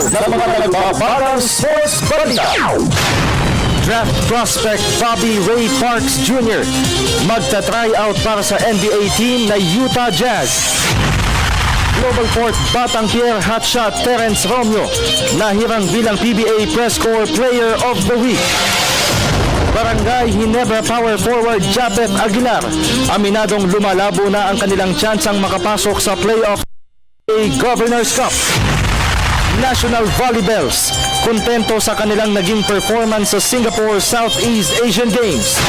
ng mga nagbabagang sports balita. Draft prospect Bobby Ray Parks Jr. magta-tryout para sa NBA team na Utah Jazz. Global Port Batang Pierre hotshot Terence Romeo nahirang bilang PBA Press Corps Player of the Week. Barangay Ginebra Power Forward Japet Aguilar aminadong lumalabo na ang kanilang tsansang makapasok sa playoff Governors Cup. National Volleyballs kontento sa kanilang naging performance sa Singapore Southeast Asian Games.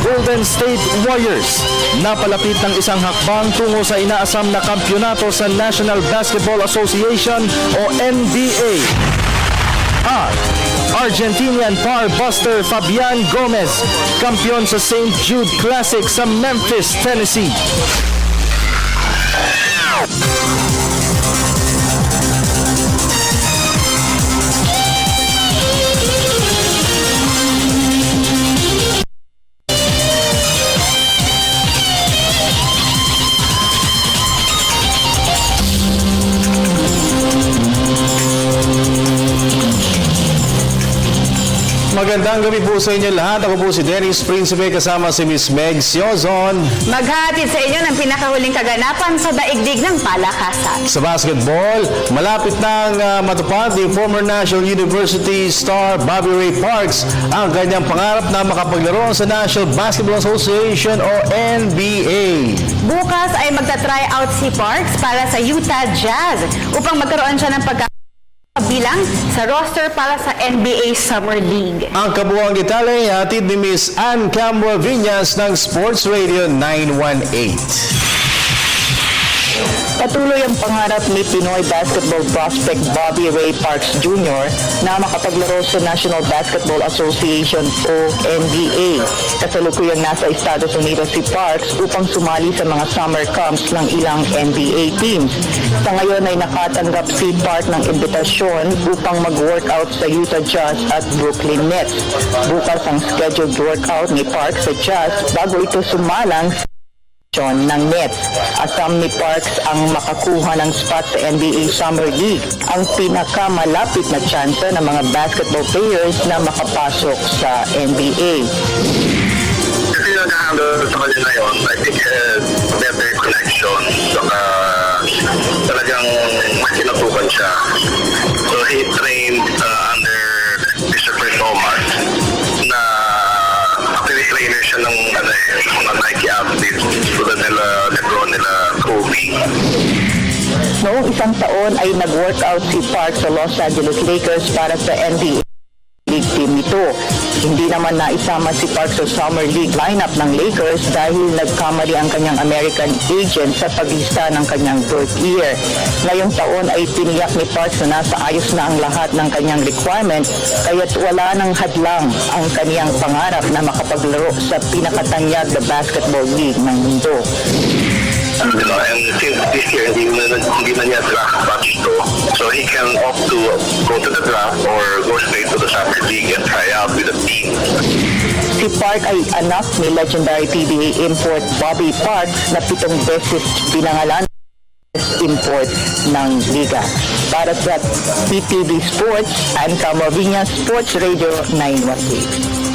Golden State Warriors napalapit ng isang hakbang tungo sa inaasam na kampyonato sa National Basketball Association o NBA. At Argentinian power buster Fabian Gomez kampiyon sa St. Jude Classic sa Memphis, Tennessee. Magandang gabi po sa inyo lahat. Ako po si Dennis Principe kasama si Miss Meg Siozon. Maghahatid sa inyo ng pinakahuling kaganapan sa daigdig ng palakasan. Sa basketball, malapit nang matupad ni former National University star Bobby Ray Parks ang kanyang pangarap na makapaglaro sa National Basketball Association o NBA. Bukas ay magta-try out si Parks para sa Utah Jazz upang magkaroon siya ng bilang sa roster para sa NBA Summer League. Ang kabuuang detalye hatid ni Miss Ann Campbell Viñas ng Sports Radio 918. Patuloy ang pangarap ni Pinoy basketball prospect Bobby Ray Parks Jr. na makapaglaro sa National Basketball Association o NBA. Kasalukuyang nasa Estados Unidos si Parks upang sumali sa mga summer camps ng ilang NBA teams. Sa ngayon ay nakatanggap si Parks ng imbitasyon upang mag-workout sa Utah Jazz at Brooklyn Nets. Bukas ang scheduled workout ni Parks sa Jazz bago ito sumalang ng Nets. Asam ni Parks ang makakuha ng spot sa NBA Summer League, ang pinakamalapit na tsansa ng mga basketball players na makapasok sa NBA. Kasi nag-handle sa kanya ngayon, I think better connection, saka talagang makinatukan siya. So he trained under Mr. Fred Thomas na actually trainer siya ng mga Nike athletes tulad nila Lebron, nila Kobe. Noong isang taon ay nag-workout si Parks sa Los Angeles Lakers para sa NBA League team nito. Hindi naman naisama si Parks sa Summer League lineup ng Lakers dahil nagkamali ang kanyang American agent sa paglista ng kanyang birth year. Ngayong taon ay tiniyak ni Parks na nasa ayos na ang lahat ng kanyang requirement kaya't wala nang hadlang ang kaniyang pangarap na makapaglaro sa pinakatanyag na basketball league ng mundo. And since this year, hindi na niya draft batch to. So he can opt to go to the draft or go straight to the summer league and try out with the team. Si Park ay anak ni legendary PBA import Bobby Parks na 7 beses pinangalan import ng liga. Para sa PTV Sports, Ann Campbell Viñas, Sports Radio 918.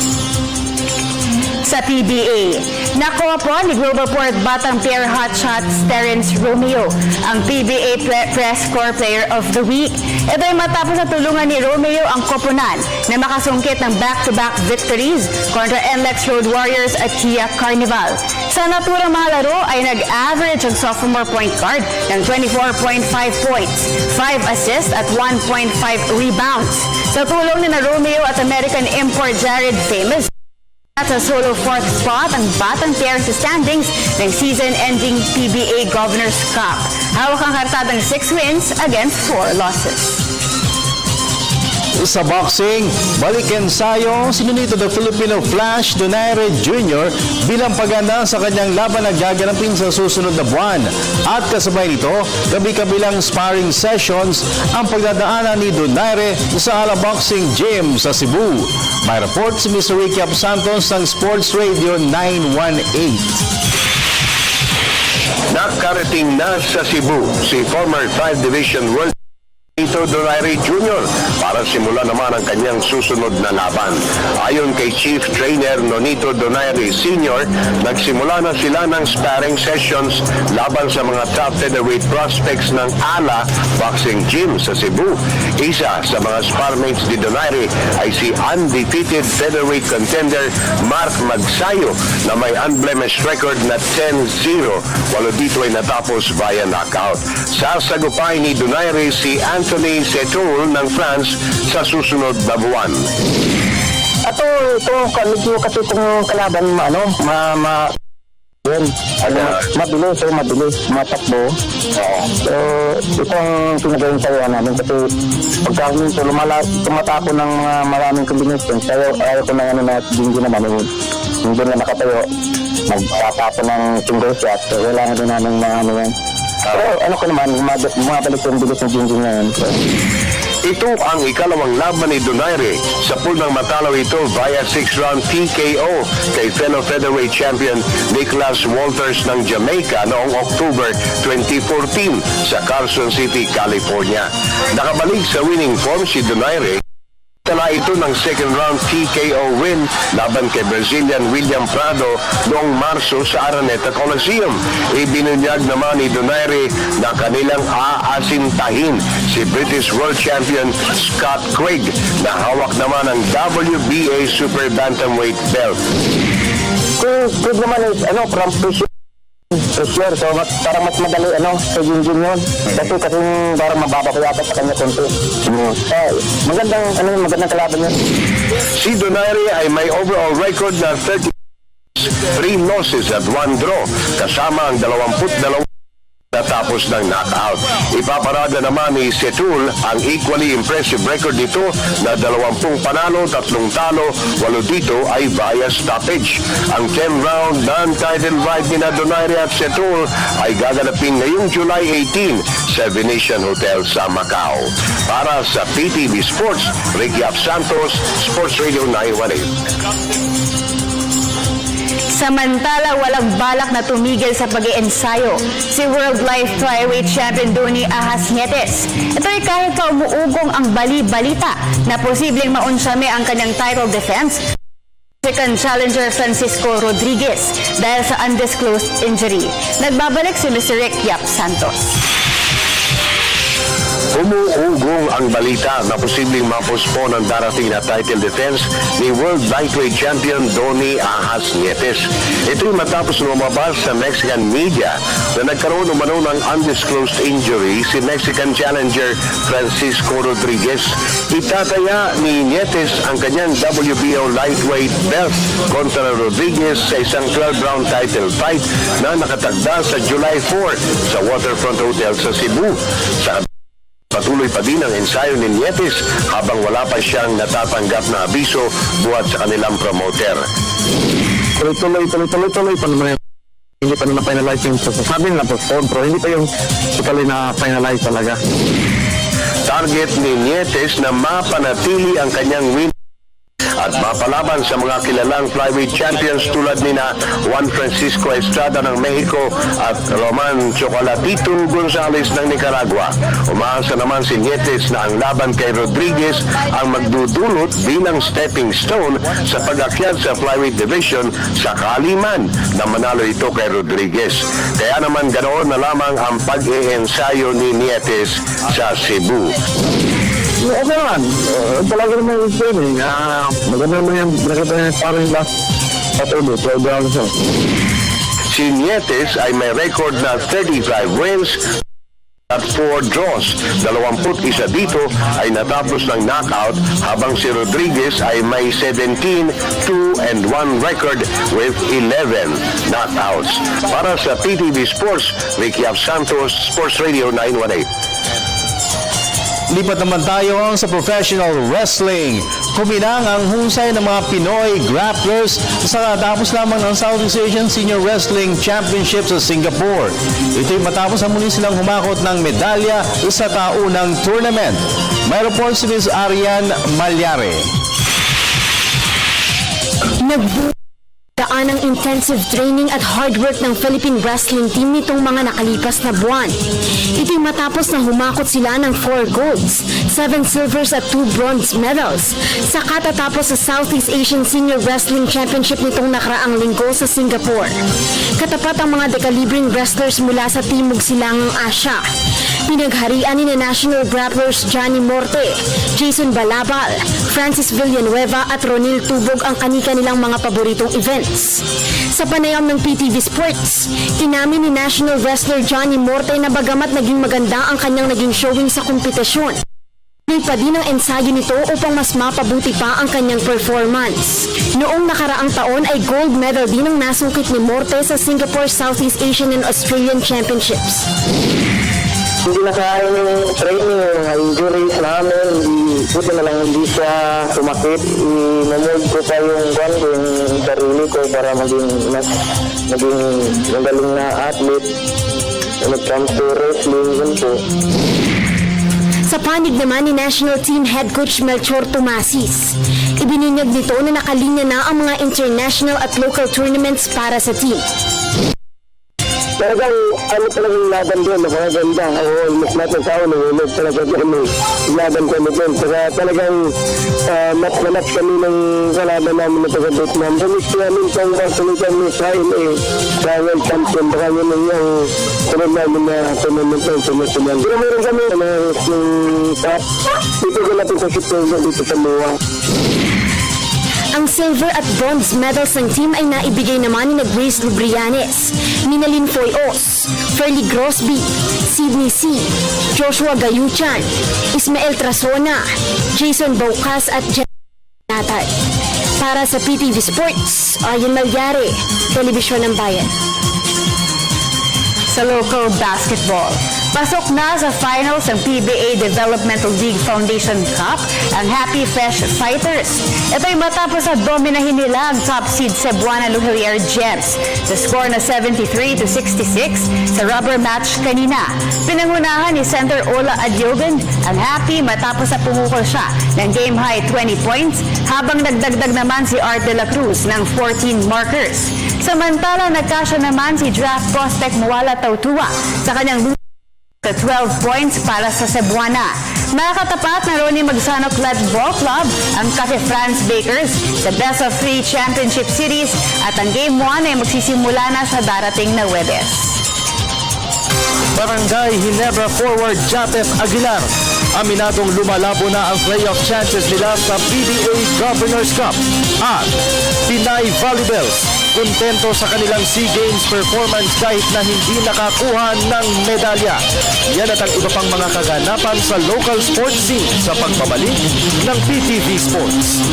Sa PBA, nakuha po ni Global Port Batang Pierre hotshots Terence Romeo ang PBA Press Corps Player of the Week. Ito ay matapos na tulungan ni Romeo ang koponan na makasungkit ng back-to-back victories kontra NLEX Road Warriors at Kia Carnival. Sa naturang mga laro ay nag-average ang sophomore point guard ng 24.5 points, 5 assists at 1.5 rebounds. Sa tulong ni na Romeo at American import Jared Famous, at sa solo 4th spot ang Batang Pierre sa standings ng season-ending PBA Governors Cup. Hawak ang kartadang 6 wins against 4 losses. Sa boxing, balik ensayo sinunito the Filipino Flash Donaire Jr. bilang paganda sa kanyang laban na gaganapin sa susunod na buwan. At kasabay nito, gabi-kabilang sparring sessions ang pagdadaanan ni Donaire sa Ala Boxing Gym sa Cebu. May report si Mr. Ricky Santos ng Sports Radio 918. Nakarating na sa Cebu si former 5 Division World Nonito Donaire Jr. para simula naman ang kanyang susunod na laban. Ayon kay Chief Trainer Nonito Donaire Sr., nagsimula na sila ng sparring sessions laban sa mga top featherweight prospects ng ALA Boxing Gym sa Cebu. Isa sa mga sparmates ni Donaire ay si undefeated featherweight contender Mark Magsayo na may unblemished record na 10-0. Walo dito ay natapos via knockout. Sasagupay ni Donaire si Anthony Setul ng France sa susunod na buwan. Ito medyo kasi itong kalaban mabilis, matakbo. So, itong pinagaling sayo namin kasi pagka minsan tumatako ng maraming combination, ayaw ko na hindi naman hindi na nakatayo, magtatapo ng single shot, so kailangan din namin yan. Pero bumabalik yung bilis ng Jinjin ngayon. Ito ang ikalawang laban ni Donaire sa pool ng matalaw ito via 6-round TKO kay fellow featherweight champion Nicholas Walters ng Jamaica noong October 2014 sa Carson City, California. Nakabalik sa winning form si Donaire. Tala ito ng second round TKO win laban kay Brazilian William Prado noong Marso sa Araneta Coliseum. Ibinunyag naman ni Donaire na kanilang aasintahin si British World Champion Scott Quigg na hawak naman ang WBA Super Bantamweight belt. Good naman is, from pressure, so parang mas madali, sa Jinjin yun. Kasi parang mababa ko yata sa kanya konti. Magandang kalaban yun. Si Donaire ay may overall record na 33 losses at 1 draw, kasama ang 22 natapos ng knockout. Ipaparada naman ni Setul ang equally impressive record nito na 20 panalo, 3 talo, 8 dito ay via stoppage. Ang 10-round non-title fight ni Donaire at Setul ay gaganapin ngayong July 18 sa Venetian Hotel sa Macau. Para sa PTV Sports, Ricky Santos, Sports Radio 918. Samantala, walang balak na tumigil sa pag-iensayo si World Light Flyweight Champion Donnie Ahas Nietes. Ito ay kahit pa umuugong ang bali-balita na posibleng maunsyame ang kanyang title defense Mexican challenger Francisco Rodriguez dahil sa undisclosed injury. Nagbabalik si Mr. Rick Yap Santos. Umuugong ang balita na posibleng mapospon ang darating na title defense ni World Lightweight Champion Donnie Ahas Nietes. Ito'y matapos lumabas sa Mexican media na nagkaroon umano ng undisclosed injury si Mexican challenger Francisco Rodriguez. Itataya ni Nietes ang kanyang WBO lightweight belt kontra Rodriguez sa isang 12-round title fight na nakatagda sa July 4 sa Waterfront Hotel sa Cebu. Patuloy pa din ang ensayo ni Nietes habang wala pa siyang natatanggap na abiso buhat sa kanilang promoter. Tuloy pa naman yan. Hindi pa na finalize yung sasabi nila pero hindi pa yung totally na finalize talaga. Target ni Nietes na mapanatili ang kanyang win at mapalaban sa mga kilalang flyweight champions tulad nina Juan Francisco Estrada ng Mexico at Roman Chocolatito Gonzales ng Nicaragua. Umaasa naman si Nietes na ang laban kay Rodriguez ang magdudulot bilang stepping stone sa pag-akyat sa flyweight division sakali man na manalo ito kay Rodriguez. Kaya naman ganoon na lamang ang pag-iensayo ni Nietes sa Cebu. Okay naman. Talaga naman yung training. Maganda naman yung nakita niya parang yung last patuloy. 12 rounds na. Si Nietes ay may record na 35 wins at 4 draws. 21 dito ay natapos ng knockout habang si Rodriguez ay may 17-2-1 record with 11 knockouts. Para sa PTV Sports, Ricky Santos, Sports Radio 918. Lipat naman tayo sa professional wrestling. Kuminang ang husay ng mga Pinoy grapplers sa katapos lamang ng Southeast Asian Senior Wrestling Championship sa Singapore. Ito'y matapos ang muli silang humakot ng medalya sa taunang tournament. May report si Ms. Arian Malyare. dumaan ang intensive training at hard work ng Philippine wrestling team nitong mga nakalipas na buwan. Ito'y matapos na humakot sila ng 4 golds, 7 silvers at 2 bronze medals sa katatapos sa Southeast Asian Senior Wrestling Championship nitong nakaraang linggo sa Singapore. Katapat ang mga dekalibreng wrestlers mula sa Timog Silangang Asya. Pinagharian ni national grapplers Johnny Morte, Jason Balabal, Francis Villanueva at Ronil Tubog ang kani-kanilang mga paboritong events. Sa panayam ng PTV Sports, inamin ni national wrestler Johnny Morte na bagamat naging maganda ang kanyang naging showing sa kompetisyon, tuloy pa din ang ensayo nito upang mas mapabuti pa ang kanyang performance. Noong nakaraang taon ay gold medal din ang nasungkit ni Morte sa Singapore Southeast Asian and Australian Championships. Hindi na kaya yung training, yung injuries namin, buti na lang hindi siya sumakit. I-mold ko pa yung sarili ko para maging magaling na athlete when it comes to wrestling, yun po. Sa panig naman ni National Team Head Coach Melchor Tomasis, ibinunyag nito na nakalinya na ang mga international at local tournaments para sa team. Talagang talagang laban doon, napakaganda. Mas natin sa ulo, talaga kami laban kami doon. Saka talagang match na match kami ng kalaban namin na taga-Vietnam. Gumis namin kung masulitan ni Israel sa World Champion. Baka yun yung sunod namin na tournament ng sunod-sunod. Pero meron kami dito ko natin sa shooting dito sa Mua. Ang silver at bronze medals ng team ay naibigay naman ni Grace Lubrianes, Ninalyn Foyos, Ferlie Grosby, Sidney C., Joshua Gayuchan, Ismael Trasona, Jason Baucas at Jeff Natad. Para sa PTV Sports, Arjen Malyari, Telebisyon ng Bayan. Sa local basketball, pasok na sa finals ng PBA Developmental League Foundation Cup ang Happy Fresh Fighters. Ito'y matapos na dominahin nila ang top seed Cebuana Luhilier Gems sa score na 73-66 sa rubber match kanina. Pinangunahan ni Center Ola Adyogan ang Happy matapos na pumukol siya ng game high 20 points habang nagdagdag naman si Art de la Cruz ng 14 markers. Samantala, nagkasya naman si draft prospect Muala Tautua sa kanyang 12 points para sa Cebuana. Nakatapat na Ronnie Magsano Club Ball Club ang Cafe France Bakers sa Best of 3 Championship Series at ang Game 1 ay magsisimula na sa darating na Huwebes. Barangay Ginebra forward Jatef Aguilar. Aminadong lumalabo na ang playoff chances nila sa PBA Governors Cup. At Pinay Volleyballs, kontento sa kanilang SEA Games performance kahit na hindi nakakuha ng medalya. Yan at ang iba pang mga kaganapan sa local sports scene sa pagbabalik ng PTV Sports.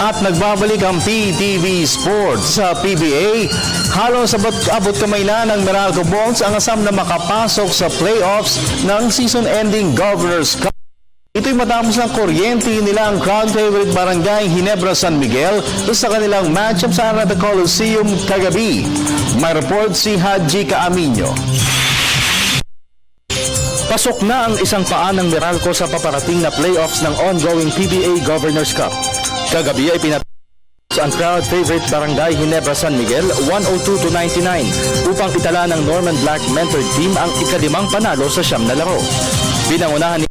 At nagbabalik ang PTV Sports sa PBA. Halos abot kamay na ng Meralco Bulls ang asam na makapasok sa playoffs ng season-ending Governors Cup. Ito'y matapos ng kuryente nila ang crowd favorite Barangay Ginebra San Miguel sa kanilang matchup sa Arada Coliseum kagabi. May report si Haji Caaminyo. Pasok na ang isang paa ng Meralco sa paparating na playoffs ng ongoing PBA Governors Cup. Kagabi ay pinatapos ang crowd favorite Barangay Ginebra San Miguel 102-99 upang itala ng Norman Black mentored team ang ika-5 panalo sa 9 na laro. Pinangunahan ni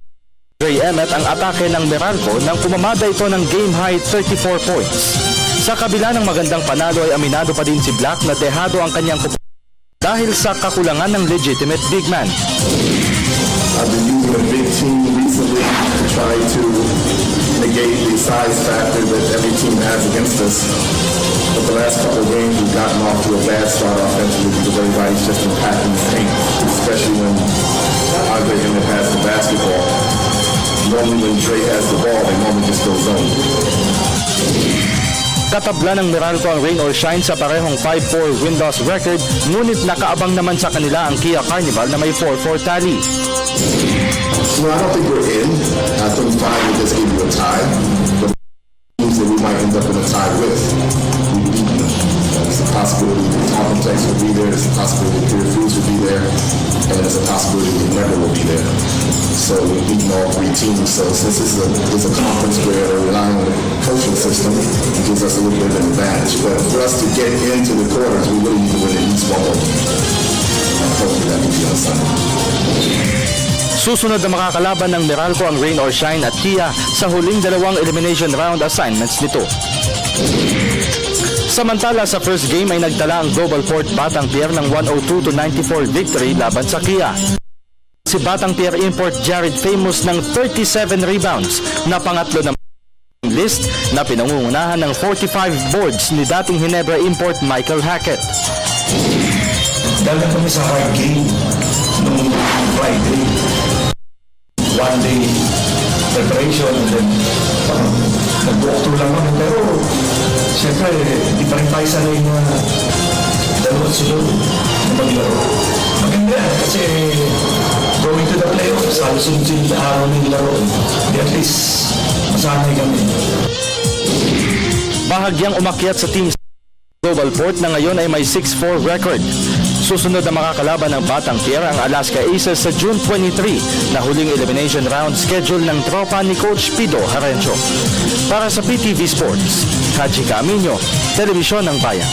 Ray Emmett ang atake ng Meralco nang pumamada ito ng game high 34 points. Sa kabila ng magandang panalo ay aminado pa din si Black na dehado ang kanyang dahil sa kakulangan ng legitimate big man. I've been using a big team recently to try to negate the size factor that every team has against us. But the last couple of games we've gotten off to a bad start offensively because everybody's just been packing the paint, especially when Andre Emmett has the basketball. Normally when Dre has the ball, they normally just go zone. Katabla ng Meralco ang rain or shine sa parehong 5-4 win-loss record, ngunit nakaabang naman sa kanila ang Kia Carnival na may 4-4 tally. No, I don't think we're in. I think 5 would just give you a tie. But teams that we might end up in a tie with, we beat them. There's a possibility that Complex will be there. There's a possibility that Pure Foods will be there. And there's a possibility that Never will be there. So we've beaten all three teams. So since this is a conference where we're relying on the coaching system, it gives us a little bit of an advantage. But for us to get into the quarters, we really need to win at least one more game. Hopefully that can be on Sunday. Susunod na makakalaban ng Meralco ang Rain or Shine at Kia sa huling dalawang elimination round assignments nito. Samantala sa first game ay nagtala ang Global Port Batang Pier ng 102-94 victory laban sa Kia. Si Batang Pier import Jared Famous ng 37 rebounds na pangatlo ng list na pinangungunahan ng 45 boards ni dating Ginebra import Michael Hackett. Dala kami sa hard game noong Friday. One day preparation and then nag-walk through lang kami. Pero siyempre, di pa rin tayo sanay na dalawang sunod na maglaro. Maganda kasi going to the playoffs, sunod-sunod na araw ng laro. Di at least masanay kami. Bahagyang umakyat sa team Global Port na ngayon ay may 6-4 record. Susunod na makakalaban ng Batang Pier ang Alaska Aces sa June 23 na huling elimination round schedule ng tropa ni Coach Pido Harencio. Para sa PTV Sports, Haji Camino, Telebisyon ng Bayan.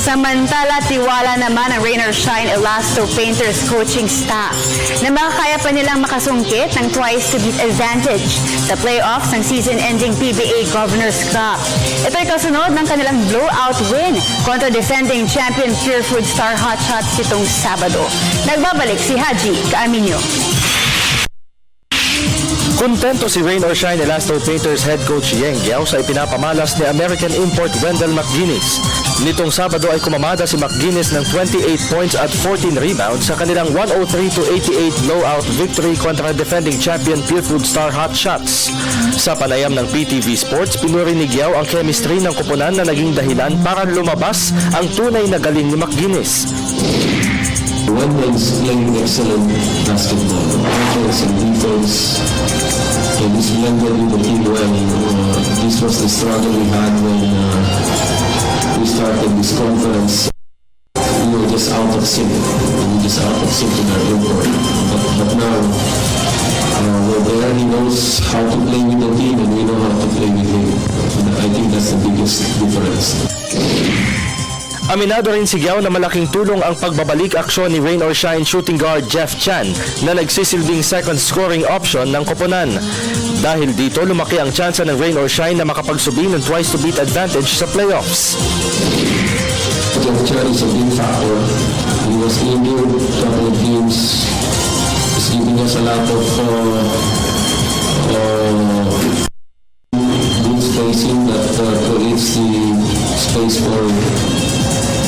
Samantala, tiwala naman ang Rain or Shine Elasto Painters coaching staff na makakaya pa nilang makasungkit ng twice-to-beat advantage sa playoffs ng season-ending PBA Governors Cup. Ito'y kasunod ng kanilang blowout win kontra defending champion Pure Food Star Hotshots itong Sabado. Nagbabalik si Haji Camino. Kontento si Rain or Shine Elasto Painters head coach Yeng Giao sa ipinapamalas ni American import Wendell McGuinness. Nitong Sabado ay kumamada si McGuinness ng 28 points at 14 rebounds sa kanilang 103-88 blowout victory kontra defending champion Pure Food Star Hotshots. Sa panayam ng PTV Sports, pinuri ni Giao ang chemistry ng koponan na naging dahilan para lumabas ang tunay na galing ni McGuinness. Wendell's playing excellent basketball, offense and defense, and he's blended with the team well. This was the struggle we had when we started this conference. We were just out of sync. We were just out of sync in our import. But now, we're there. He knows how to play with the team, and we know how to play with him. And I think that's the biggest difference. Aminado rin si Giao na malaking tulong ang pagbabalik aksyon ni Rain or Shine shooting guard Jeff Chan na nagsisilbing second scoring option ng koponan. Dahil dito, lumaki ang tsansa ng Rain or Shine na makapagsubing ng twice-to-beat advantage sa playoffs. Jeff Chan is a big factor. He was injured a couple of games. He's giving us a lot of good spacing that creates the space for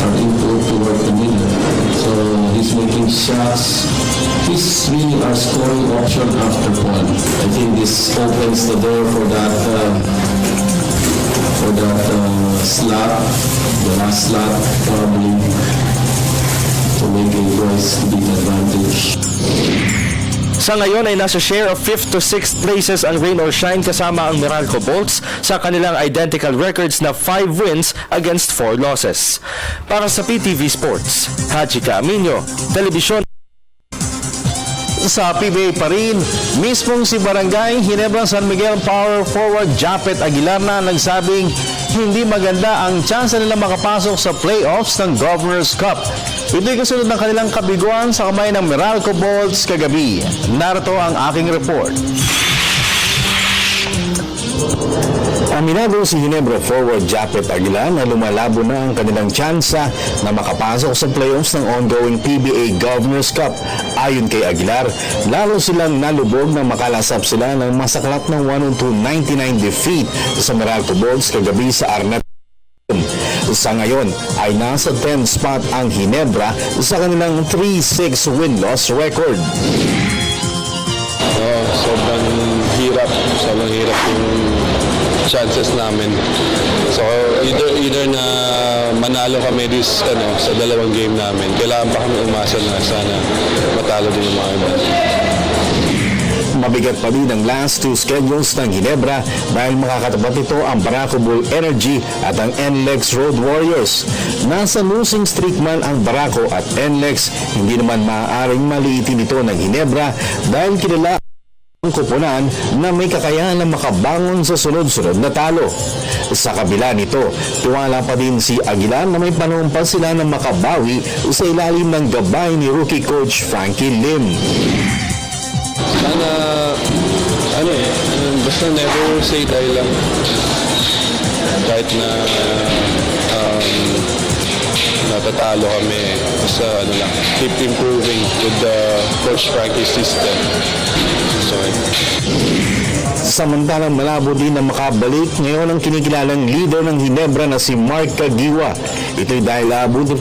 our input to work the middle. So he's making shots. He's really our scoring option after Paul. I think this opens the door for that slot, the last slot probably, to make a twice-to-beat advantage. Sa ngayon ay nasa share of 5th to 6th places ang Rain or Shine kasama ang Meralco Bolts sa kanilang identical records na 5 wins against 4 losses. Para sa PTV Sports, Haji Camino, Telebisyon. Sa PBA pa rin, mismong si Barangay Ginebra San Miguel power forward Japet Aguilar na nagsabing hindi maganda ang tsansa nila makapasok sa playoffs ng Governors Cup. Ito'y kasunod ng kanilang kabiguan sa kamay ng Meralco Bolts kagabi. Narito ang aking report. Aminado si Ginebra forward Japet Aguilar na lumalabo na ang kanilang tsansa na makapasok sa playoffs ng ongoing PBA Governors Cup. Ayon kay Aguilar, lalo silang nalubog na makalasap sila ng masaklap ng 102-99 defeat sa Meralco Bolts kagabi sa Arnat. Sa ngayon ay nasa 10th spot ang Ginebra sa kanilang 3-6 win-loss record. Sobrang hirap yung chances namin. So either na manalo kami sa dalawang game namin. Kailangan pa kami umasa na sana matalo din yung mga iba. mabigat pa din ang last two schedules ng Ginebra dahil makakatapat ito ang Barako Bull Energy at ang NLEX Road Warriors. Nasa losing streak man ang Barako at NLEX, hindi naman maaaring maliitin ito ng Ginebra dahil kilala ang koponan na may kakayahan na makabangon sa sunod-sunod na talo. Sa kabila nito, tiwala pa din si Aguilar na may panahon pa sila na makabawi sa ilalim ng gabay ni rookie coach Frankie Lim. Sana, basta never say die lang. Kahit na natatalo kami, basta keep improving with the Coach Frankie system. So, Samantalang malabo din na makabalik ngayon ang kinikilalang leader ng Ginebra na si Mark Caguioa. Ito'y dahil abutin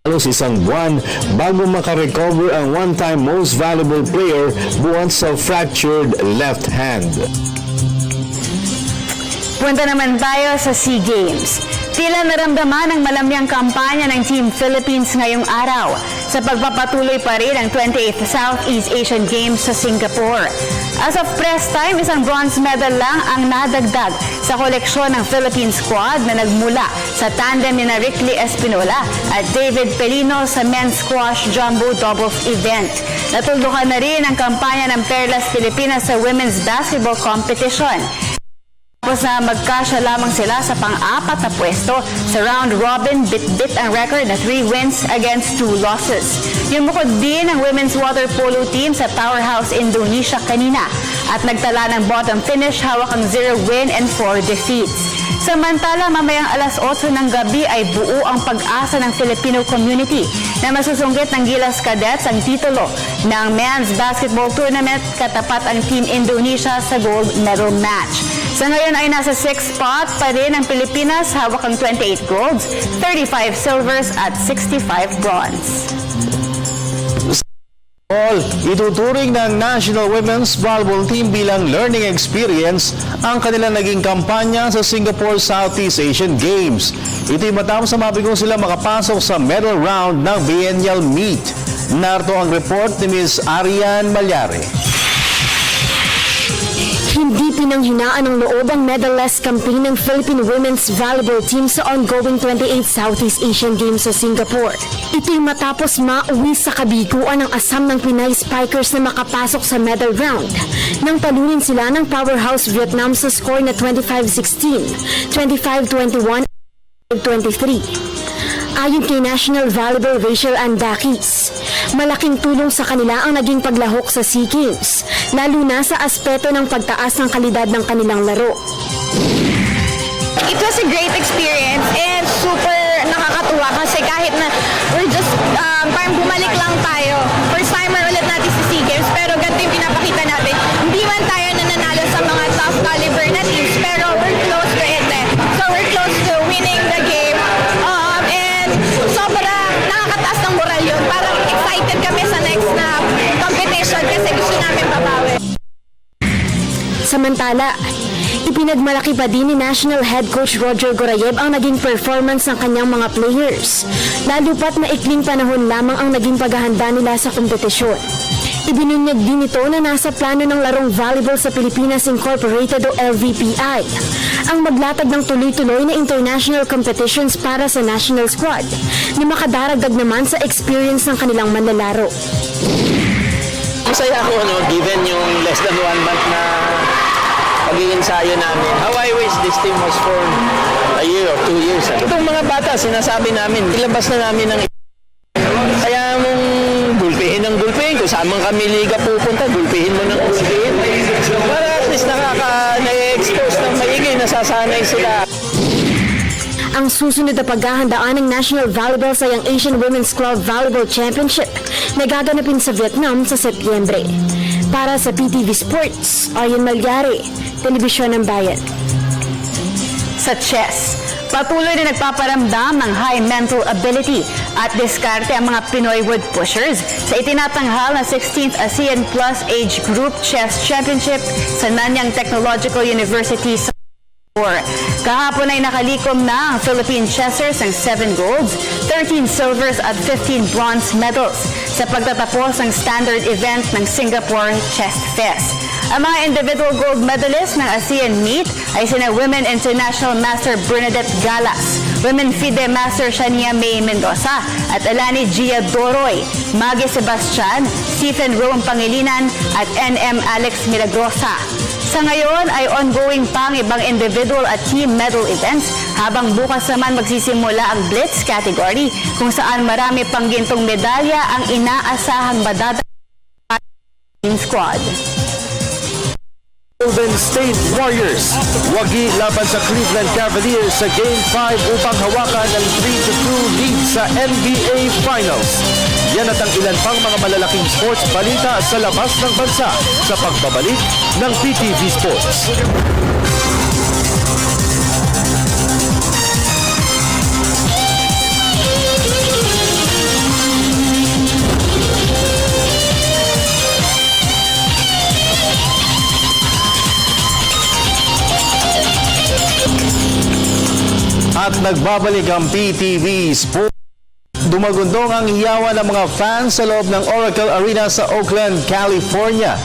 halos isang buwan bago makarecover ang one-time most valuable player buwan sa fractured left hand. Punta naman tayo sa SEA Games. Tila naramdaman ang malamyang kampanya ng Team Philippines ngayong araw sa pagpapatuloy pa rin ng 28th Southeast Asian Games sa Singapore. As of press time, isang bronze medal lang ang nadagdag sa koleksyon ng Philippine squad na nagmula sa tandem ni Ricky Espinola at David Pelino sa men's squash jumbo doubles event. Natuldukan na rin ang kampanya ng Perlas Pilipinas sa women's basketball competition. Tapos na magkasya lamang sila sa pang-apat na pwesto sa round robin, bit-bit ang record na 3 wins against 2 losses. Yumukod din ang women's water polo team sa Powerhouse Indonesia kanina at nagtala ng bottom finish, hawak ang 0 win and 4 defeats. Samantala, mamayang alas 8 ng gabi ay buo ang pag-asa ng Filipino community na masusunggit ng Gilas Cadets ang titulo ng men's basketball tournament katapat ang Team Indonesia sa gold medal match. Sa ngayon ay nasa 6th spot pa rin ang Pilipinas, hawak ang 28 golds, 35 silvers at 65 bronze. Ituturing ng National Women's Volleyball Team bilang learning experience ang kanilang naging kampanya sa Singapore Southeast Asian Games. Ito'y matapos na mabigong sila makapasok sa medal round ng biennial meet. Narito ang report ni Ms. Arian Malyare. Hindi pinanghinaan ng loob ang medal-less campaign ng Philippine Women's Volleyball Team sa ongoing 28th Southeast Asian Games sa Singapore. Ito'y matapos mauwi sa kabiguan ng asam ng Pinay Spikers na makapasok sa medal round nang talunin sila ng powerhouse Vietnam sa score na 25-16, 25-21, 23. Ayon kay National Volleyball Rachel Andakis, malaking tulong sa kanila ang naging paglahok sa SEA Games, lalo na sa aspeto ng pagtaas ng kalidad ng kanilang laro. It was a great experience and super nakakatuwa kasi kahit na we're just parang bumalik lang tayo. First timer ulit natin sa SEA Games pero ganito yung pinapakita natin. Hindi man tayo nananalo sa mga tough caliber na teams pero we're close to it. So we're close to winning the game. Sobrang nakakataas ng moral yun. Parang excited kami sa next na competition kasi gusto namin babawi. Samantala, ipinagmalaki pa din ni National Head Coach Roger Gorayev ang naging performance ng kanyang mga players, lalo pat maikling panahon lamang ang naging paghahanda nila sa kompetisyon. Ibinunyag din ito na nasa plano ng larong volleyball sa Pilipinas Incorporated o LVPI ang maglatag ng tuloy-tuloy na international competitions para sa national squad na makadaragdag naman sa experience ng kanilang manlalaro. Masaya ako given yung less than 1 month na pag-iinsayo namin. How I wish this team was formed a year or 2 years ago. Itong mga bata, sinasabi namin, ilabas na namin ng kaya mong gulpihin ng gulpihin. Kung saan man kami liga pupunta, gulpihin mo ng gulpihin. Para at least na-expose ng maigi, nasasanay sila. Ang susunod na paghahandaan ng National Volleyball sa Young Asian Women's Club Volleyball Championship na gaganapin sa Vietnam sa Setyembre. Para sa PTV Sports, Arian Malyare, Telebisyon ng Bayan. Sa chess, patuloy na nagpaparamdam ng high mental ability at diskarte ang mga Pinoy wood pushers sa itinatanghal na 16th ASEAN Plus Age Group Chess Championship sa Nanyang Technological University sa Kahapon ay nakalikom na ang Philippine chessers ng 7 golds, 13 silvers at 15 bronze medals sa pagtatapos ng standard event ng Singapore Chess Fest. Ang mga individual gold medalists ng ASEAN Meet ay sina Women International Master Bernadette Galas, Women FIDE Master Shania May Mendoza at Alani Gia Doroy, Maggie Sebastian, Stephen Rome Pangilinan at NM Alex Milagrosa. Sa ngayon ay ongoing pa ang ibang individual at team medal events habang bukas naman magsisimula ang Blitz category kung saan marami pang gintong medalya ang inaasahang madadala team squad. Golden State Warriors wagi laban sa Cleveland Cavaliers sa Game 5 upang hawakan ang 3-2 lead sa NBA Finals. Yan at ang ilan pang mga malalaking sports balita sa labas ng bansa sa pagbabalik ng PTV Sports. At nagbabalik ang PTV Sports. Dumagundong ang hiyawan ng mga fans sa loob ng Oracle Arena sa Oakland, California.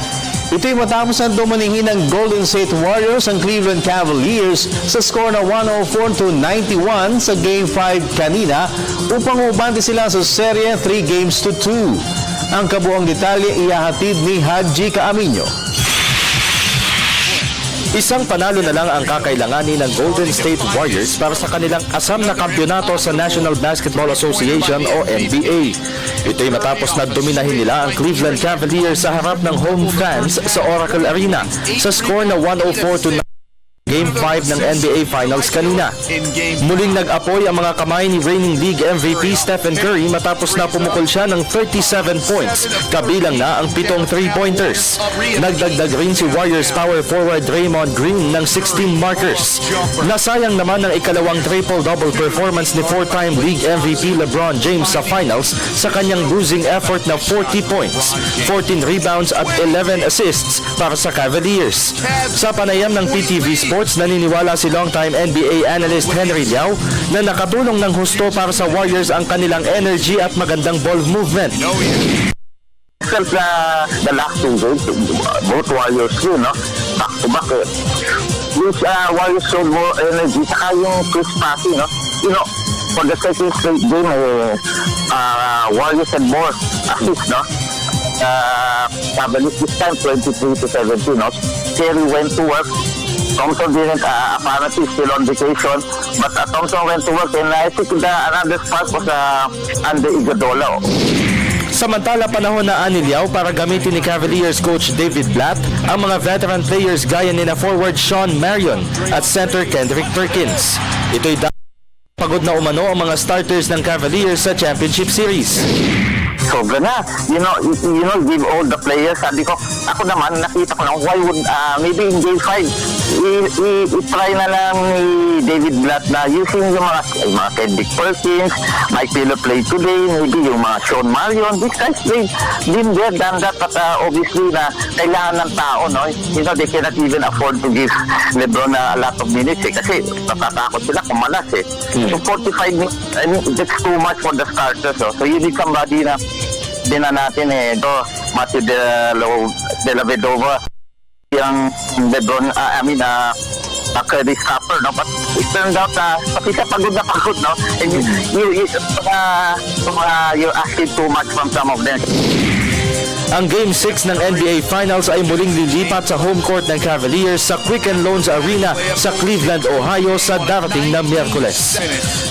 Ito'y matapos ang dumanihin ng Golden State Warriors ang Cleveland Cavaliers sa score na 104-91 sa Game 5 kanina upang umabante sila sa serye 3-2. Ang kabuang detalye ihahatid ni Haji Caaminyo. Isang panalo na lang ang kakailanganin ng Golden State Warriors para sa kanilang asam na kampyonato sa National Basketball Association o NBA. Ito'y matapos na dominahin nila ang Cleveland Cavaliers sa harap ng home fans sa Oracle Arena sa score na 104-90 Game 5 ng NBA Finals kanina. Muling nag-apoy ang mga kamay ni reigning league MVP Stephen Curry matapos na pumukol siya ng 37 points, kabilang na ang 7 3-pointers. Nagdagdag rin si Warriors power forward Draymond Green ng 16 markers. Nasayang naman ang ikalawang triple-double performance ni 4-time league MVP LeBron James sa Finals sa kanyang losing effort na 40 points, 14 rebounds at 11 assists para sa Cavaliers. Sa panayam ng PTV Sports, naniniwala si longtime NBA analyst Henry Liao na nakatulong ng husto para sa Warriors ang kanilang energy at magandang ball movement. Felt the last two games, both Warriors yun, no? Back to back. Which Warriors showed more energy, saka yung Chris Passy, no? You know, for the second straight game, Warriors had more assists, no? Cavaliers this time 23-17, no? Terry went to work. Thompson didn't apparently still on vacation, but Thompson went to work, and I think another spark was under Iguodala. Samantala, panahon na anilyaw para gamitin ni Cavaliers coach David Blatt ang mga veteran players gaya ni na forward Sean Marion at center Kendrick Perkins. Ito'y pagod na umano ang mga starters ng Cavaliers sa Championship Series. Sobra na. You know, give all the players. Sabi ko, ako naman, nakita ko na, why would, maybe in Game 5, i-try na lang ni David Blatt na using yung mga Kendrick Perkins, Mike Pilo played today, maybe yung mga Sean Marion. These guys, they've been there, done that, but obviously na kailangan ng tao, no? You know, they cannot even afford to give LeBron a lot of minutes, kasi natatakot sila kung malas, So 45 minutes, I mean, that's too much for the starters, So you need somebody na din na natin Matthew De La Vedova, yung LeBron, Curry stopper, no? But it turned out pati siya pagod na pagod, no? And you're asking too much from some of them. Ang Game 6 ng NBA Finals ay muling lilipat sa home court ng Cavaliers sa Quicken Loans Arena sa Cleveland, Ohio sa darating na Miyerkules.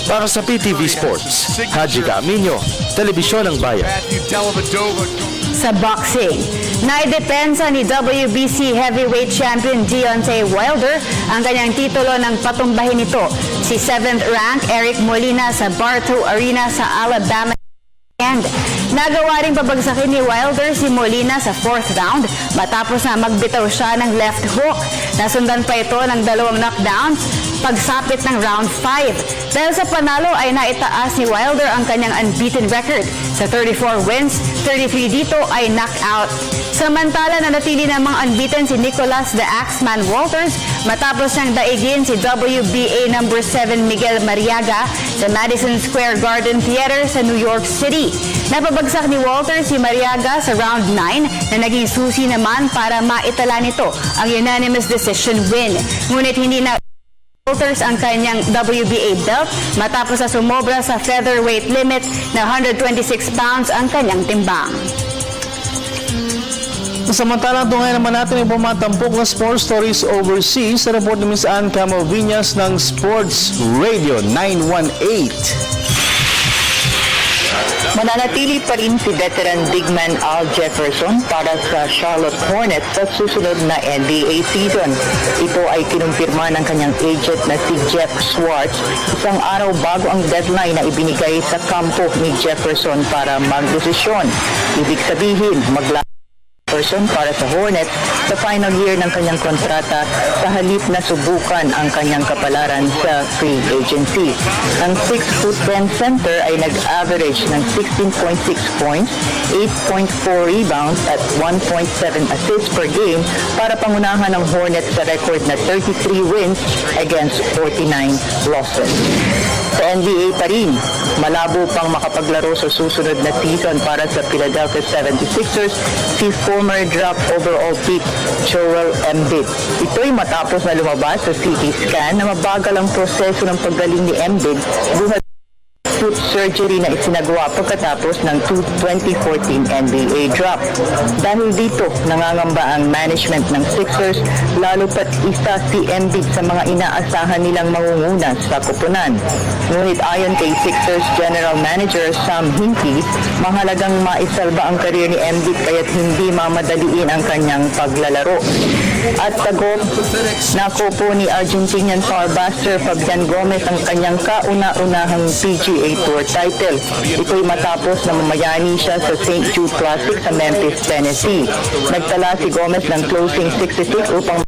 Para sa PTV Sports, Haji Caaminyo, Telebisyon ng Bayan. Sa boxing, naidepensa ni WBC heavyweight champion Deontay Wilder ang kanyang titulo ng patumbahin nito, si 7th rank Eric Molina sa Bartow Arena sa Alabama. Nagawa ring pabagsakin ni Wilder si Molina sa 4th round matapos na magbitaw siya ng left hook. Nasundan pa ito ng 2 knockdowns pagsapit ng round 5. Dahil sa panalo ay naitaas ni Wilder ang kanyang unbeaten record. Sa 34 wins, 33 dito ay knockout. Samantala, nanatili namang unbeaten si Nicholas the Axeman Walters matapos niyang daigin si WBA number 7 Miguel Mariaga sa Madison Square Garden Theater sa New York City. Napabagsak ni Walters si Mariaga sa round 9 na naging susi naman para maitala nito ang unanimous decision win. Ngunit hindi na Walters ang kanyang WBA belt matapos na sumobra sa featherweight limit na 126 pounds ang kanyang timbang. Samantalang tungayan naman natin yung pumatampok na sports stories overseas sa report ni Ms. Ann Camoviñas ng Sports Radio 918. Mananatili pa rin si veteran bigman Al Jefferson para sa Charlotte Hornets sa susunod na NBA season. Ito ay kinumpirma ng kanyang agent na si Jeff Schwartz isang araw bago ang deadline na ibinigay sa kampo ni Jefferson para magdesisyon. Ibig sabihin, para sa Hornets sa final year ng kanyang kontrata sa halip na subukan ang kanyang kapalaran sa free agency. Ang 6'10" center ay nag-average ng 16.6 points, 8.4 rebounds at 1.7 assists per game para pangunahan ng Hornets sa record na 33 wins against 49 losses. Sa NBA pa rin, malabo pang makapaglaro sa susunod na season para sa Philadelphia 76ers si former draft overall pick Joel Embiid. Ito'y matapos na lumabas sa CT scan na mabagal ang proseso ng paggaling ni Embiid buhat foot surgery na isinagawa pagkatapos ng 2014 NBA draft. Dahil dito, nangangamba ang management ng Sixers, lalo pat isa si Embiid sa mga inaasahan nilang mangunguna sa koponan. Ngunit ayon kay Sixers General Manager Sam Hinkie, mahalagang maisalba ang karir ni Embiid kaya't hindi mamadaliin ang kanyang paglalaro. At tagop, nakopo ni Argentinian powerbuster Fabian Gomez ang kanyang kauna-unahang PGA Tour title. Ito'y matapos na mamayani siya sa St. Jude Classic sa Memphis, Tennessee. Nagtala si Gomez ng closing 66 upang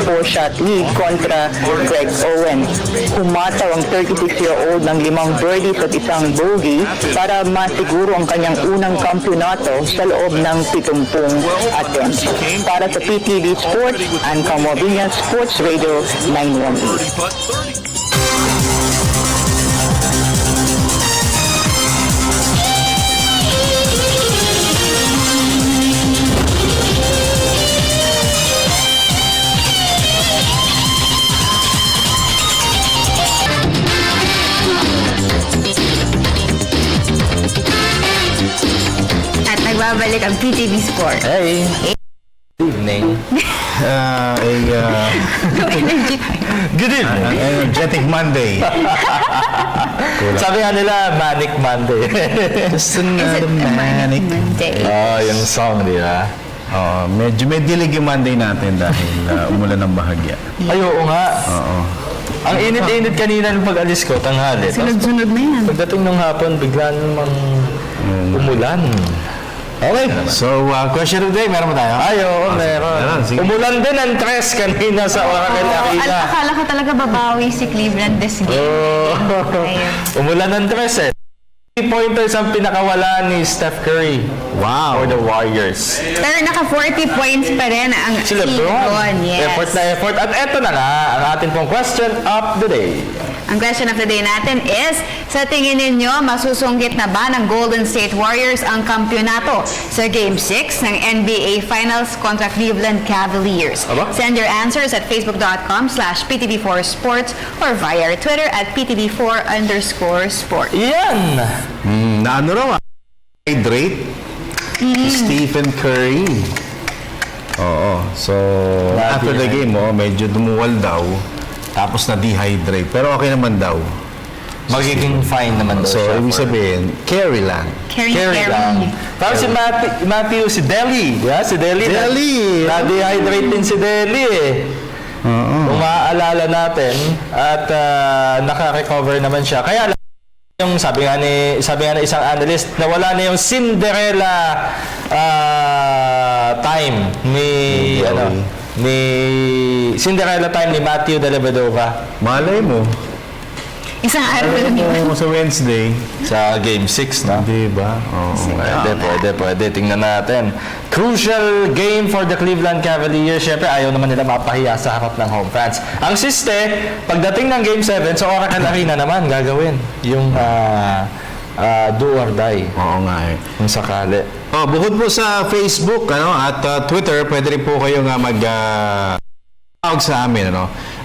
4-shot lead kontra Greg Owen. Humataw ang 36-year-old ng 5 birdies at isang bogey para masiguro ang kanyang unang kampyonato sa loob ng 70 attempts. Para sa PTV Sports, Ann Camoviñas, Sports Radio 918. Nagbabalik ang PTV Sport. Hey! Good evening. Good evening. Energetic Monday. Sabi nga nila, Manic Monday. Just another Manic Monday. Yung song, di ba? Medyo may dilig yung Monday natin dahil umulan ng bahagya. Ay, oo nga. Oo. Ang init-init kanina nung pag-alis ko, tanghali. Sunod-sunod na yan. Pagdating ng hapon, bigla namang umulan. Okay, so question of the day, meron mo tayo? Ay, oo, meron. Umulan din ang tres kanina sa Oracle Arena. Akala ko talaga babawi si Cleveland this game. Umulan ng tres 3-pointers ang pinakawala ni Steph Curry. Wow. For the Warriors. Pero naka 40 points pa rin ang Si LeBron. Yes. Effort na effort. At eto na nga, ang ating pong question of the day. Ang question of the day natin is, sa tingin ninyo, masusunggit na ba ng Golden State Warriors ang kampyonato sa Game 6 ng NBA Finals kontra Cleveland Cavaliers? Aba? Send your answers at facebook.com/PTV4Sports or via our Twitter at PTV4_sport. Yan! Na ano raw? Hydrate? Stephen Curry. Oo. So, after the game, medyo dumuwal daw. Tapos na-dehydrate. Pero okay naman daw. Magiging fine naman daw So, siya. ibig sabihin, carry lang. Carry lang. Tapos si Matthew, si Deli. Yeah, si Deli. Deli! Na-dehydrate din si Deli Kung maaalala natin. At naka-recover naman siya. Kaya yung sabi nga ni isang analyst, nawala na yung Cinderella time ni Cinderella time ni Matthew Dellavedova. Malay mo. Isang araw lang yun. Sa Wednesday. Sa Game 6, no? Diba? Oo. Pwede. Tingnan natin. Crucial game for the Cleveland Cavaliers. Siyempre, ayaw naman nila mapahiya sa harap ng home fans. Ang siste, pagdating ng Game 7, sa Oracle Arena naman, gagawin yung do or die. Oo nga eh. Kung sakali. Bukod po sa Facebook at Twitter, pwede rin po kayong tawag sa amin.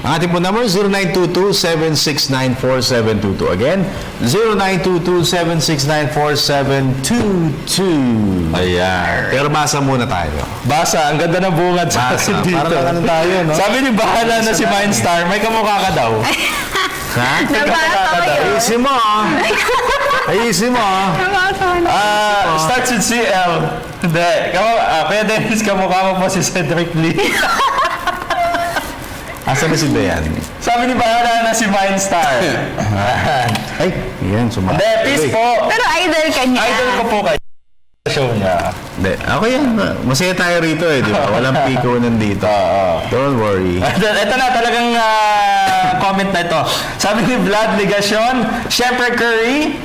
Ang ating po number 0922-769-4722. Again, 0922-769-4722. Ayan. Pero basa muna tayo. Basa, ang ganda ng bungad sa akin dito. Parang tayo, no? Sabi ni bahala na si Mindstar, may kamukha ka daw. Ha? Ayusin mo, Ayusin mo, starts with CL. Hindi. Kuya Dennis, kamukha mo po si Cedric Lee. Asa na si Dayan? Sabi ni bahala na si Mindstar. Ay, yan, Hindi, peace po. Pero idol ka niya. Idol ko po kayo. Show niya. Hindi, ako yan. Masaya tayo rito di ba? Walang piko nandito. Don't worry. Ito na, talagang comment na ito. Sabi ni Vlad Ligacion, syempre Curry,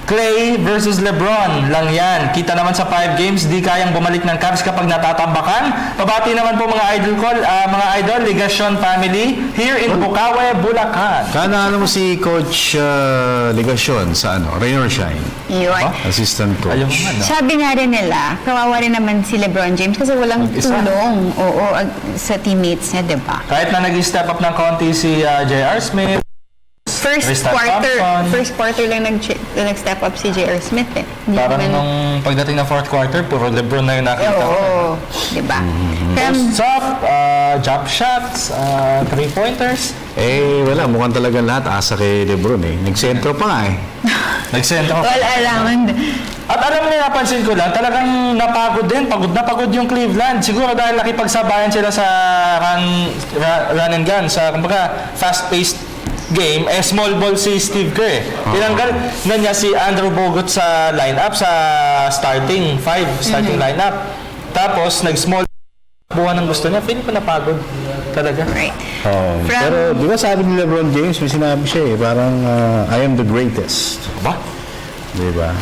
Clay versus LeBron lang yan. Kita naman sa 5 games, di kayang bumalik ng Cavs kapag natatambakan. Pabati naman po mga idol, Ligacion family, here in Bukawe, Bulacan. Ano mo si Coach Ligacion sa Rain or Shine? Yun. Assistant coach. Sabi nga rin nila, kawawa rin naman si LeBron James kasi walang tulong sa teammates niya, di ba? Kahit na nag-step up ng konti si J.R. Smith, First quarter lang nag-step up si J.R. Smith eh. Parang nung pagdating ng fourth quarter, puro LeBron na yung nakita ko. Oo, di ba? Posts up, jump shots, 3-pointers. Wala. Mukhang talagang lahat asa kay LeBron eh. Nagsentro pa nga eh. Nagsentro pa. Wala lang. At alam niyo, napansin ko lang, talagang napagod din. Pagod na pagod yung Cleveland. Siguro dahil nakipagsabayan sila sa run and gun, sa kumbaga fast-paced game, small ball si Steve Kerr. Tinanggal na niya si Andrew Bogut sa lineup, sa starting lineup. Tapos, nag-small buwan ng gusto niya. Feeling ko napagod. Talaga. Right. Pero, di ba sabi ni LeBron James, may sinabi siya parang, I am the greatest. Ba? Di ba?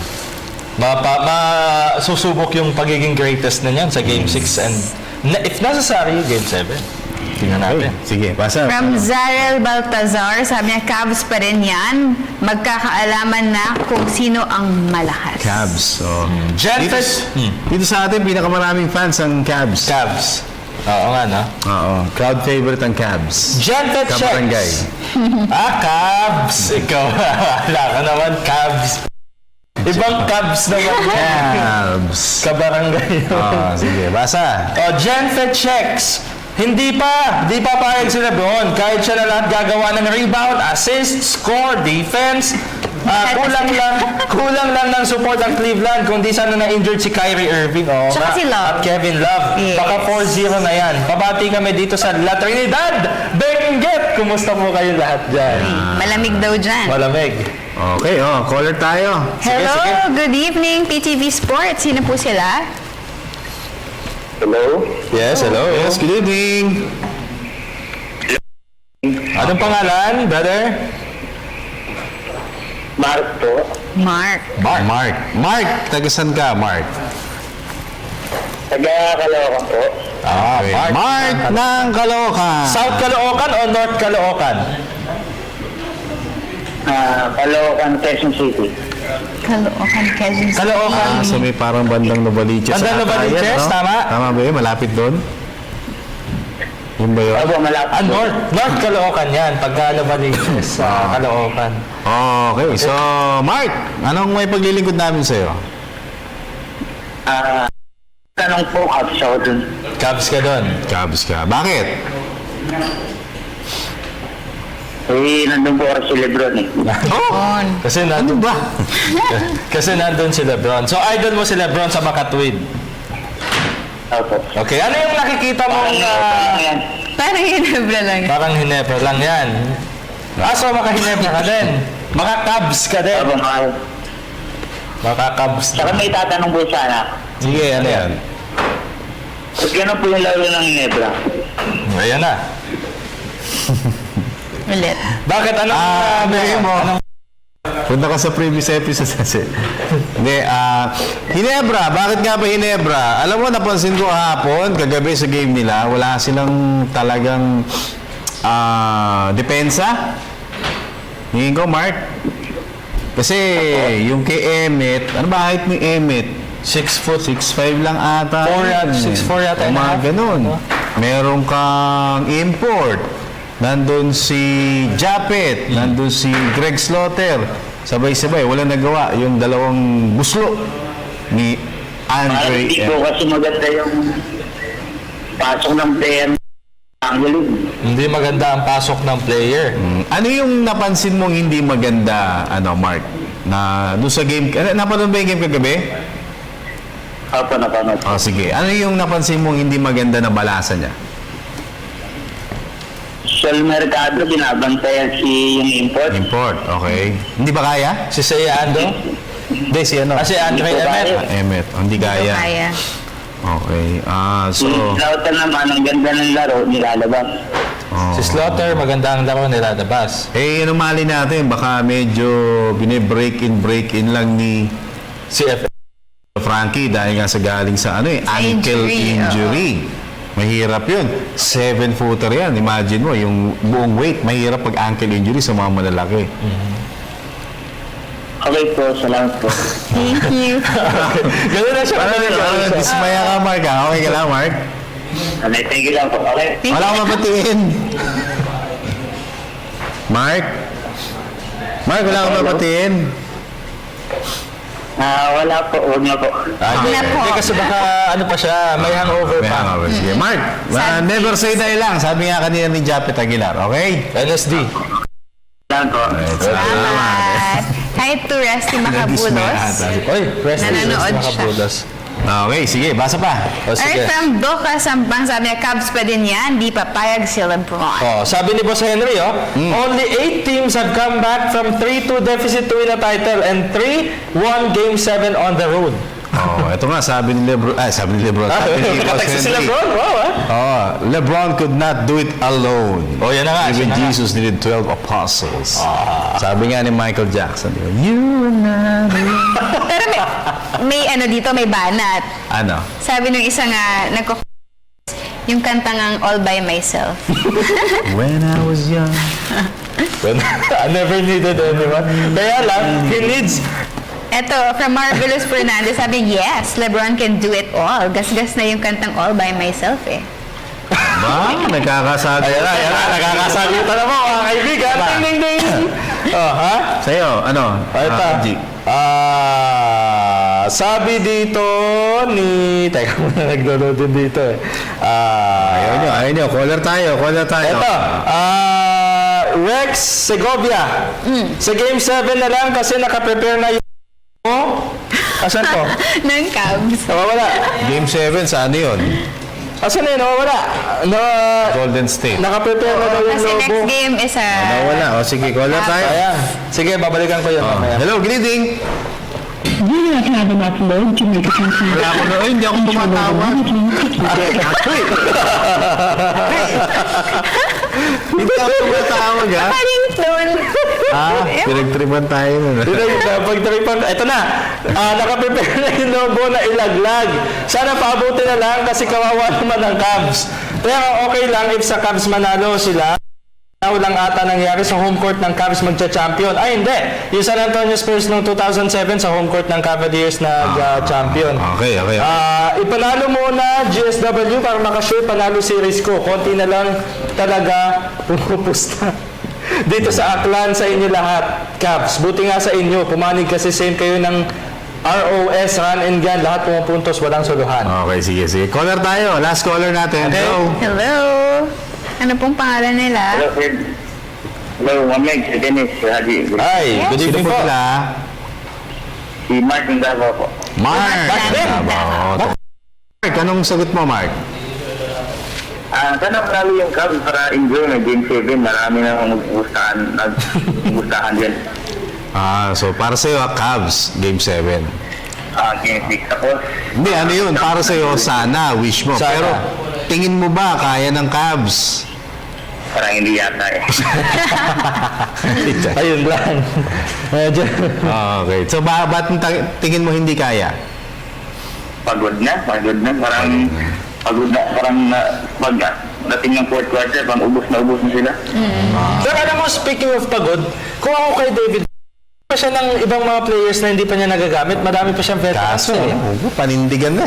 Susubok yung pagiging greatest na niyan sa Game 6 and if necessary, Game 7. Tingnan natin. Sige, basa. From Zarel Baltazar, sabi niya, Cavs pa rin yan. Magkakaalaman na kung sino ang malakas. Cavs. Dito sa atin, pinakamaraming fans ang Cavs. Cavs. Oo nga, no? Oo. Crowd favorite ang Cavs. Genfet Kabarangay. Cavs. Ikaw, wala ka naman, Cavs. Ibang Cavs naman yan. Cavs. Kabarangay. Sige, basa. Genfet checks. Hindi pa payag si LeBron. Kahit siya na lahat gagawa ng rebound, assist, score, defense. Kulang lang ng support ang Cleveland kundi sana na-injured si Kyrie Irving Tsaka si Love. at Kevin Love. Yes. Baka 4-0 na yan. Pabati kami dito sa La Trinidad, Benguet. Kumusta po kayo lahat dyan? Malamig daw dyan. Malamig. Okay, caller tayo. Hello, good evening, PTV Sports. Sino po sila? Hello? Yes, hello. Yes, good evening. Anong pangalan, brother? Mark po. Mark. Mark, taga-san ka, Mark? Taga-Caloocan po. Mark ng Caloocan. South Caloocan o North Caloocan? Caloocan, Quezon City. Caloocan, Quezon City. Caloocan. Sa may parang bandang Novaliches. Bandang Novaliches, tama? Tama ba yun? Malapit doon? Yun ba yun? Opo, malapit. North Caloocan yan. Pagka Novaliches, Caloocan. Okay, so Mark, anong may paglilingkod namin sa'yo? Tanong po, Cavs ako dun. Cavs ka doon. Cavs ka. Bakit? Nandun po si LeBron eh. Kasi nandun ba? Kasi nandun si LeBron. So idol mo si LeBron sa Makatwid. Opo. Okay, ano yung nakikita mong Parang hinebra lang. parang hinebra lang yan? So maka-hinebra ka din. Maka-Cavs ka din. Opo, Maka-Cavs Saka may tatanong po sana. Sige, ano yan? Gano'n po yung laro ng Nebra? Ayan na. Ulit. Bakit? Anong mo? Punta ka sa previous episode kasi. Hindi, Ginebra. Bakit nga ba Ginebra? Alam mo, napansin ko kahapon, kagabi sa game nila, wala silang talagang depensa. Hingin ko, Mark. Kasi yung kay Emmet, ano ba height ni Emmet? 6 foot, 6'5 lang ata. 6'4 yata. Mga ganun. Meron kang import. Nandun si Japet, nandun si Greg Slaughter. Sabay-sabay, walang nagawa yung dalawang buslo ni Andre. Hindi ko kasi maganda yung pasok ng player. Hindi maganda ang pasok ng player. Ano yung napansin mong hindi maganda, Mark? Na doon sa game, napanood ba yung game kagabi? Opo, napanood. Oh, sige. Ano yung napansin mong hindi maganda na balasa niya? Sa merkado, binabantayan si yung import. Import, okay. Hindi ba kaya? Si Sayando? Hindi, si ano? Si Andre Emmet. Emmet. Hindi kaya. Kaya. Okay. So... Si Slaughter naman, ang ganda ng laro, nilalabas. Oh. Si Slaughter, maganda ang laro nila, labas. Eh, mali natin, baka medyo break in lang ni Si Frankie dahil nga sa galing sa ankle injury. Mahirap yun. 7-footer yan. Imagine mo, yung buong weight, mahirap pag ankle injury sa mga malalaki. Okay po, salamat po. Thank you. Ganun na siya. Dismaya ka, Mark. Okay ka lang, Mark? Thank you lang po. Okay. Wala akong mapatiin. Mark? Mark, wala akong mapatiin. Wala po, huwag na po. Hindi kasi baka pa siya, may hangover May pa. hangover. Sige. Mark, never say die lang. Sabi nga kanina ni Japet Aguilar, okay? LSD. Salamat po. Salamat. Hi to Rusty Macabulos. Oy, Resty. Nanonood siya. Makabulas. Okay, sige. Basa pa. O, sige. Alright, from Doka Sampang, sabi niya, Cubs pa din yan, di papayag si LeBron. Sabi ni Boss Henry, only 8 teams have come back from 3-2 deficit to win a title and 3 won Game 7 on the road. Ito nga, sabi ni Lebron. Sabi ni Boss Nakatext si Henry. LeBron, wow LeBron could not do it alone. Yan na nga. Even Jesus needed 12 apostles. Sabi nga ni Michael Jackson, you and I. Pero may dito, may banat. Ano? Sabi nung isa nga, yung kantang ang All By Myself. When I was young. I never needed anyone. Kaya lang, he needs... Eto, from Marvelous Fernandez, sabi, yes, LeBron can do it all. Gasgas na yung kantang All By Myself Ba? Nagkakasagot. Ayan na, nakakasagutan na mo, mga kaibigan. Ding, ding, ding. Sa'yo, ano? Ito. Sabi dito ni... Teka muna, naglo-load din dito Ayaw nyo. Caller tayo. Ito. Rex Segovia. Sa Game 7 na lang kasi nakaprepare na yung... Asan po? ng Cubs. Nawawala. Game 7, saan yun? Asan na yun? Nawawala. Golden State. Nakaprepare na daw yung Kasi lobo. next game is Nawala. Sige, caller tayo. Ayan. Sige, babalikan ko yun. mamaya. Hello, good evening. Do not have enough load to make a transfer. Wala ako na. Hindi ako tumatawag. Hindi ako tumatawag, ha? Paddington. Pinagtripan tayo nun. Pagtripan, ito na. Nakaprepare na yung lobo na ilaglag. Sana paabutin na lang kasi kawawa naman ang Cubs. Kaya okay lang if sa Cubs manalo sila. Walang ata nangyari sa home court ng Cavs magcha-champion. Ay, hindi. Yung San Antonio Spurs noong 2007 sa home court ng Cavaliers nag-champion. Okay. Ipanalo muna GSW para makasure panalo series ko. Konti na lang talaga pumupusta. Dito sa Aklan sa inyo lahat, Cavs. Buti nga sa inyo. Pumanig kasi same kayo ng ROS, run and gun. Lahat pumupuntos, walang suluhan. Okay, sige. Caller tayo. Last caller natin. Okay. Hello. Ano pong pangalan nila? Hello, Fred. Hello, Mameg, si Dennis, si Haji. Ay, good Sino evening po po. sila? Si Mark ng Davao po. Mark. Mark, anong sagot mo, Mark? Sana marami yung Cubs para enjoy na Game 7. Marami na nag-gustahan din. So para sa'yo, Cavs, Game 7. Game 6 tapos. Hindi, ano yun? Para sa'yo, sana, wish mo. Sana. Pero tingin mo ba kaya ng Cavs? Parang hindi yata eh. Ayun lang. Medyo. Okay. So, ba't tingin mo hindi kaya? Pagod na. Parang pagod na. Parang pag dating ng fourth quarter, parang ubos na sila. Pero alam mo, speaking of pagod, kung ako kay David, pa siya ng ibang mga players na hindi pa niya nagagamit, marami pa siyang veterans. Kaso, panindigan na.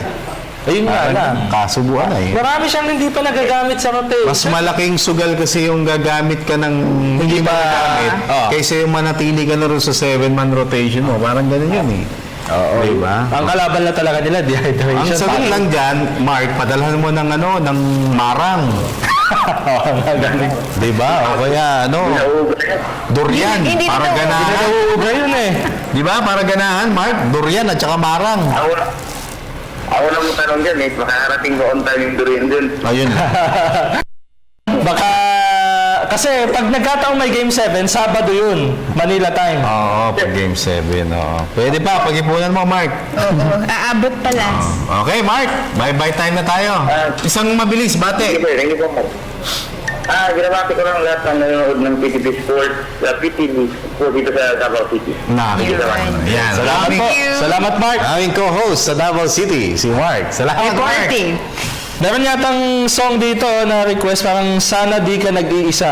Ayun nga lang. Kasubuan na eh. Marami siyang hindi pa nagagamit sa rotation. Mas malaking sugal kasi yung gagamit ka ng hindi magagamit kaysa yung manatili ka na rin sa 7-man rotation mo. Parang ganun yun eh. Oo. Diba? Ang kalaban na talaga nila, dehydration. Ang sagot lang dyan, Mark, padalhan mo ng ng marang. Diba? O kaya durian. Para ganahan. Nauuga yun eh. Diba? Para ganahan, Mark, durian at saka marang. Ako na mo tanong dyan eh. Makakarating ko on time yung durian dun. Ayun. Baka, kasi pag nagkataong may Game 7, Sabado yun, Manila time. Oo, pag Game 7. Pwede pa, pag-ipunan mo, Mark. Oo, aabot pala. Okay, Mark. Bye-bye time na tayo. Isang mabilis, bate. Thank you po, Mark. Ginabati ko lang lahat ng nanonood ng PTV Sports, PTV Sports dito sa Davao City. Yan. Salamat po. Salamat, Mark. Aming co-host sa Davao City, si Mark. Salamat, Mark. Meron yatang song dito na request, parang sana di ka nag-iisa.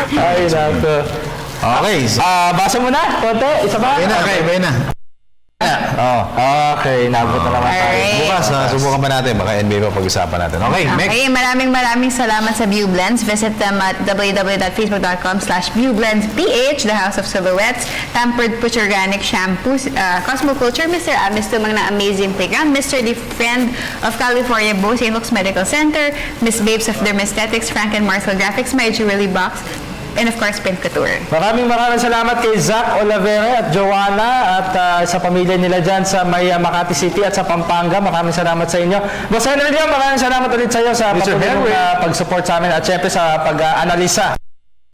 Ay, nato. Okay. Basa mo na, konti. Isa ba? Okay na. Okay, nabot na naman tayo. Alright. Bukas, subukan pa natin. Baka NBA pa pag-usapan natin. Okay, next. Okay, maraming salamat sa ViewBlends. Visit them at www.facebook.com/ViewBlendsPH, the House of Silhouettes, Pampered Push Organic Shampoos, Cosmoculture, Mr. Amis, mga na amazing playground, Mr. The Friend of California, Bo, St. Luke's Medical Center, Miss Babes of Dermaesthetics, Frank and Marcel Graphics, My Jewelry Box, and of course, Print Couture. Maraming salamat kay Zach Olivera at Joanna at sa pamilya nila dyan sa may Makati City at sa Pampanga. Maraming salamat sa inyo. Boss Henry, maraming salamat ulit sa iyo sa patuloy mong pag-support sa amin at syempre sa pag-analisa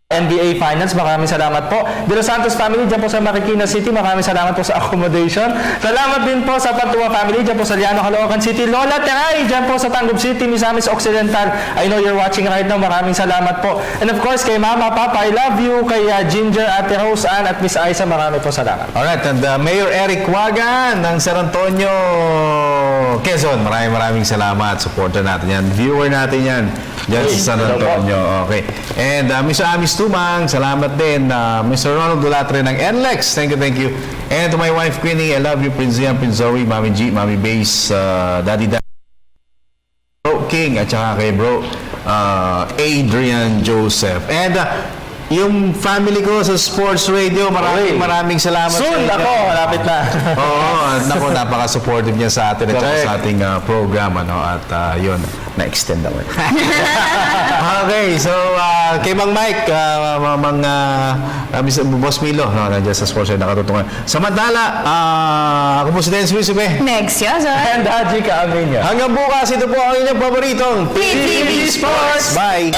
NBA Finals. Maraming salamat po. De Los Santos family dyan po sa Marikina City. Maraming salamat po sa accommodation. Salamat din po sa Pantua family dyan po sa Liano, Caloocan City. Lola Teray dyan po sa Tangub City, Misamis Occidental. I know you're watching right now. Maraming salamat po. And of course, kay Mama, Papa, I love you. Kay Ginger, Ate Rose, Ann at Miss Aiza, marami po salamat. Alright, and Mayor Eric Wagan ng San Antonio, Quezon. Maraming salamat. Supporter natin yan. Viewer natin yan. Diyan sa San Antonio. Okay. And Mr. Amis Tumang, salamat din. Mr. Ronald Dulatre ng NLEX. Thank you. And to my wife, Queenie, I love you, Prince Ian, Prince Zoe, Mami G, Mami Base, Daddy Bro King, at saka kay Bro Adrian Joseph. And yung family ko sa Sports Radio, maraming salamat. Soon ako, malapit na. Oo, napaka-supportive niya sa atin at sa ating program. At yun, na-extend naman. Okay, so kay Mang Mike, Boss Milo, nandiyan sa Sports Radio, nakatutungan. Samantala, ako po si Dennis Wisupe. Next, Yozo. And Haji Kaaminyo. Hanggang bukas, ito po ang inyong paboritong PTV Sports. Bye!